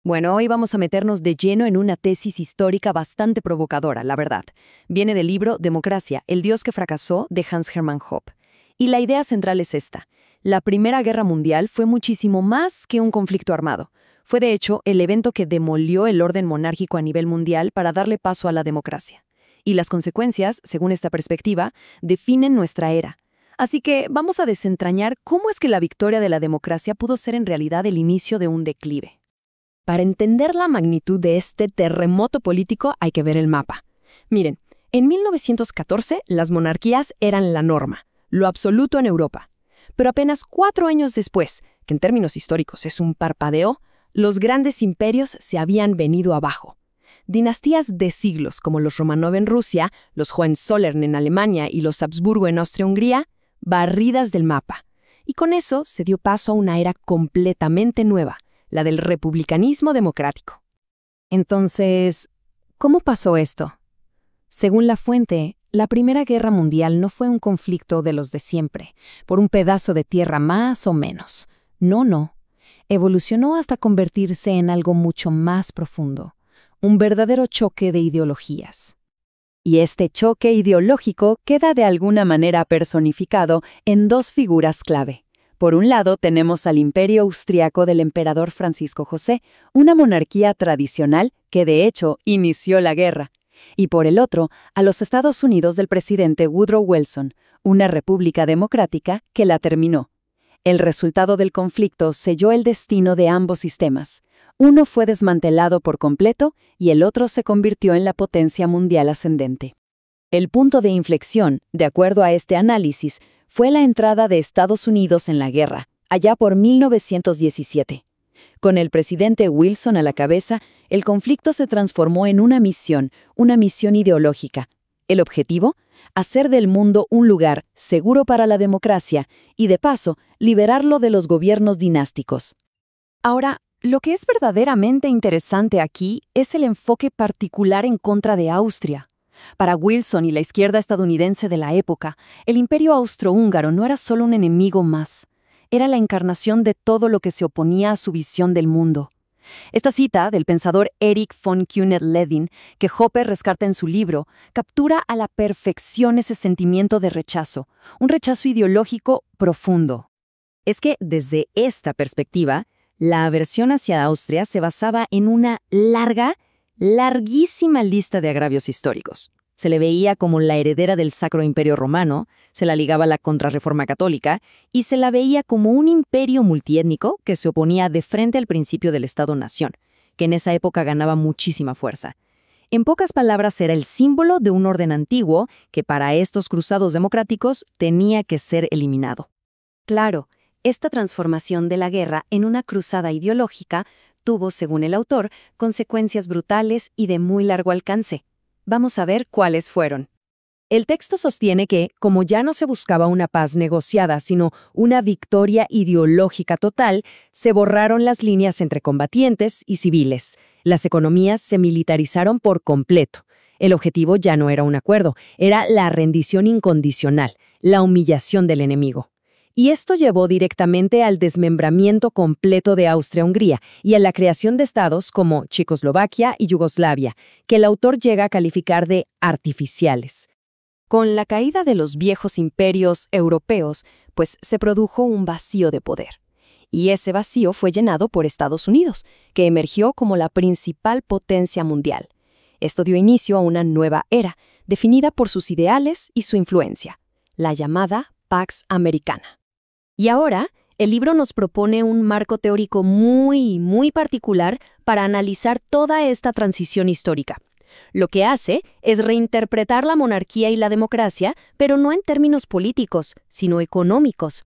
Bueno, hoy vamos a meternos de lleno en una tesis histórica bastante provocadora, la verdad. Viene del libro Democracia, el Dios que fracasó, de Hans Hermann Hoppe. Y la idea central es esta. La Primera Guerra Mundial fue muchísimo más que un conflicto armado. Fue, de hecho, el evento que demolió el orden monárquico a nivel mundial para darle paso a la democracia. Y las consecuencias, según esta perspectiva, definen nuestra era. Así que vamos a desentrañar cómo es que la victoria de la democracia pudo ser en realidad el inicio de un declive. Para entender la magnitud de este terremoto político hay que ver el mapa. Miren, en 1914 las monarquías eran la norma, lo absoluto en Europa. Pero apenas 4 años después, que en términos históricos es un parpadeo, los grandes imperios se habían venido abajo. Dinastías de siglos como los Romanov en Rusia, los Hohenzollern en Alemania y los Habsburgo en Austria-Hungría, barridas del mapa. Y con eso se dio paso a una era completamente nueva, la del republicanismo democrático. Entonces, ¿cómo pasó esto? Según la fuente, la Primera Guerra Mundial no fue un conflicto de los de siempre, por un pedazo de tierra más o menos. No. Evolucionó hasta convertirse en algo mucho más profundo, un verdadero choque de ideologías. Y este choque ideológico queda de alguna manera personificado en 2 figuras clave. Por un lado, tenemos al Imperio Austriaco del emperador Francisco José, una monarquía tradicional que de hecho inició la guerra. Y por el otro, a los Estados Unidos del presidente Woodrow Wilson, una república democrática que la terminó. El resultado del conflicto selló el destino de ambos sistemas. Uno fue desmantelado por completo y el otro se convirtió en la potencia mundial ascendente. El punto de inflexión, de acuerdo a este análisis, fue la entrada de Estados Unidos en la guerra, allá por 1917. Con el presidente Wilson a la cabeza, el conflicto se transformó en una misión ideológica. El objetivo, hacer del mundo un lugar seguro para la democracia y, de paso, liberarlo de los gobiernos dinásticos. Ahora, lo que es verdaderamente interesante aquí es el enfoque particular en contra de Austria. Para Wilson y la izquierda estadounidense de la época, el imperio austrohúngaro no era solo un enemigo más. Era la encarnación de todo lo que se oponía a su visión del mundo. Esta cita del pensador Erich von Kuehnelt-Leddihn, que Hoppe rescata en su libro, captura a la perfección ese sentimiento de rechazo, un rechazo ideológico profundo. Es que, desde esta perspectiva, la aversión hacia Austria se basaba en una larguísima lista de agravios históricos. Se le veía como la heredera del Sacro Imperio Romano, se la ligaba a la Contrarreforma Católica y se la veía como un imperio multiétnico que se oponía de frente al principio del Estado-Nación, que en esa época ganaba muchísima fuerza. En pocas palabras, era el símbolo de un orden antiguo que para estos cruzados democráticos tenía que ser eliminado. Claro, esta transformación de la guerra en una cruzada ideológica tuvo, según el autor, consecuencias brutales y de muy largo alcance. Vamos a ver cuáles fueron. El texto sostiene que, como ya no se buscaba una paz negociada, sino una victoria ideológica total, se borraron las líneas entre combatientes y civiles. Las economías se militarizaron por completo. El objetivo ya no era un acuerdo, era la rendición incondicional, la humillación del enemigo. Y esto llevó directamente al desmembramiento completo de Austria-Hungría y a la creación de estados como Checoslovaquia y Yugoslavia, que el autor llega a calificar de artificiales. Con la caída de los viejos imperios europeos, pues se produjo un vacío de poder. Y ese vacío fue llenado por Estados Unidos, que emergió como la principal potencia mundial. Esto dio inicio a una nueva era, definida por sus ideales y su influencia, la llamada Pax Americana. Y ahora, el libro nos propone un marco teórico muy particular para analizar toda esta transición histórica. Lo que hace es reinterpretar la monarquía y la democracia, pero no en términos políticos, sino económicos.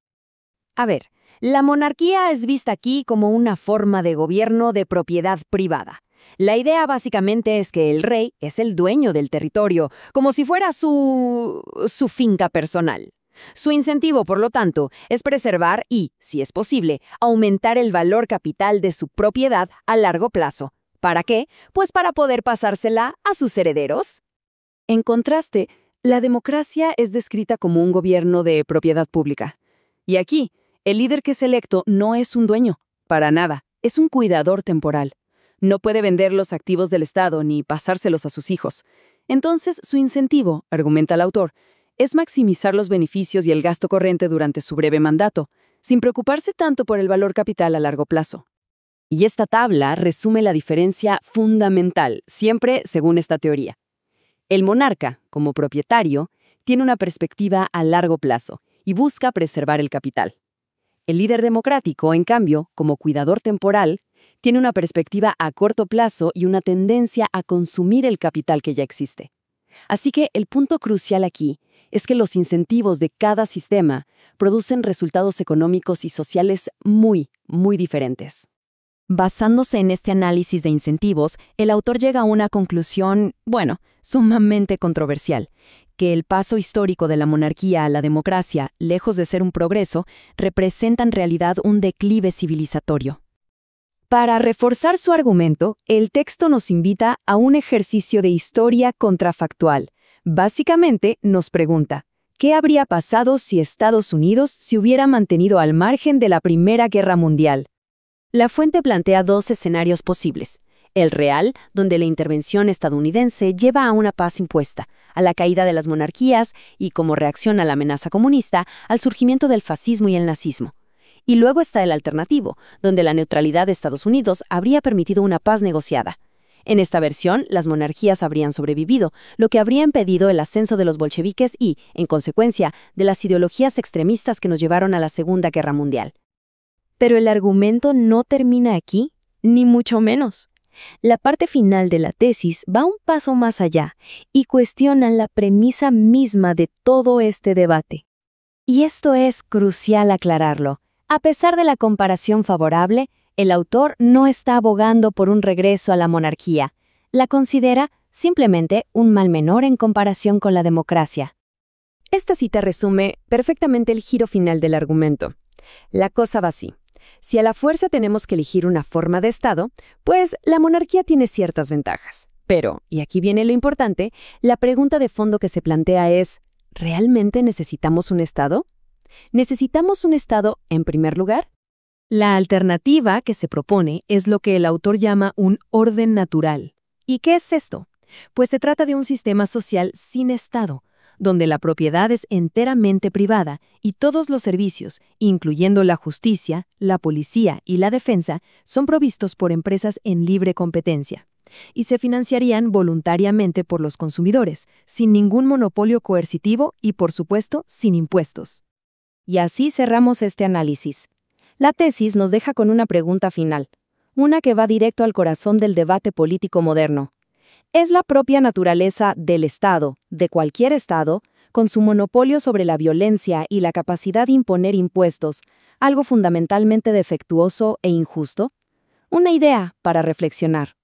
A ver, la monarquía es vista aquí como una forma de gobierno de propiedad privada. La idea básicamente es que el rey es el dueño del territorio, como si fuera su finca personal. Su incentivo, por lo tanto, es preservar y, si es posible, aumentar el valor capital de su propiedad a largo plazo. ¿Para qué? Pues para poder pasársela a sus herederos. En contraste, la democracia es descrita como un gobierno de propiedad pública. Y aquí, el líder que es electo no es un dueño, para nada, es un cuidador temporal. No puede vender los activos del Estado ni pasárselos a sus hijos. Entonces, su incentivo, argumenta el autor, es maximizar los beneficios y el gasto corriente durante su breve mandato, sin preocuparse tanto por el valor capital a largo plazo. Y esta tabla resume la diferencia fundamental, siempre según esta teoría. El monarca, como propietario, tiene una perspectiva a largo plazo y busca preservar el capital. El líder democrático, en cambio, como cuidador temporal, tiene una perspectiva a corto plazo y una tendencia a consumir el capital que ya existe. Así que el punto crucial aquí es que los incentivos de cada sistema producen resultados económicos y sociales muy, muy diferentes. Basándose en este análisis de incentivos, el autor llega a una conclusión, sumamente controversial, que el paso histórico de la monarquía a la democracia, lejos de ser un progreso, representa en realidad un declive civilizatorio. Para reforzar su argumento, el texto nos invita a un ejercicio de historia contrafactual. Básicamente, nos pregunta, ¿qué habría pasado si Estados Unidos se hubiera mantenido al margen de la Primera Guerra Mundial? La fuente plantea dos escenarios posibles. El real, donde la intervención estadounidense lleva a una paz impuesta, a la caída de las monarquías y, como reacción a la amenaza comunista, al surgimiento del fascismo y el nazismo. Y luego está el alternativo, donde la neutralidad de Estados Unidos habría permitido una paz negociada. En esta versión, las monarquías habrían sobrevivido, lo que habría impedido el ascenso de los bolcheviques y, en consecuencia, de las ideologías extremistas que nos llevaron a la Segunda Guerra Mundial. Pero el argumento no termina aquí, ni mucho menos. La parte final de la tesis va un paso más allá y cuestiona la premisa misma de todo este debate. Y esto es crucial aclararlo. A pesar de la comparación favorable, el autor no está abogando por un regreso a la monarquía. La considera simplemente un mal menor en comparación con la democracia. Esta cita resume perfectamente el giro final del argumento. La cosa va así. Si a la fuerza tenemos que elegir una forma de Estado, pues la monarquía tiene ciertas ventajas. Pero, y aquí viene lo importante, la pregunta de fondo que se plantea es, ¿realmente necesitamos un Estado? ¿Necesitamos un Estado en primer lugar? La alternativa que se propone es lo que el autor llama un orden natural. ¿Y qué es esto? Pues se trata de un sistema social sin Estado, donde la propiedad es enteramente privada y todos los servicios, incluyendo la justicia, la policía y la defensa, son provistos por empresas en libre competencia y se financiarían voluntariamente por los consumidores, sin ningún monopolio coercitivo y, por supuesto, sin impuestos. Y así cerramos este análisis. La tesis nos deja con una pregunta final, una que va directo al corazón del debate político moderno. ¿Es la propia naturaleza del Estado, de cualquier Estado, con su monopolio sobre la violencia y la capacidad de imponer impuestos, algo fundamentalmente defectuoso e injusto? Una idea para reflexionar.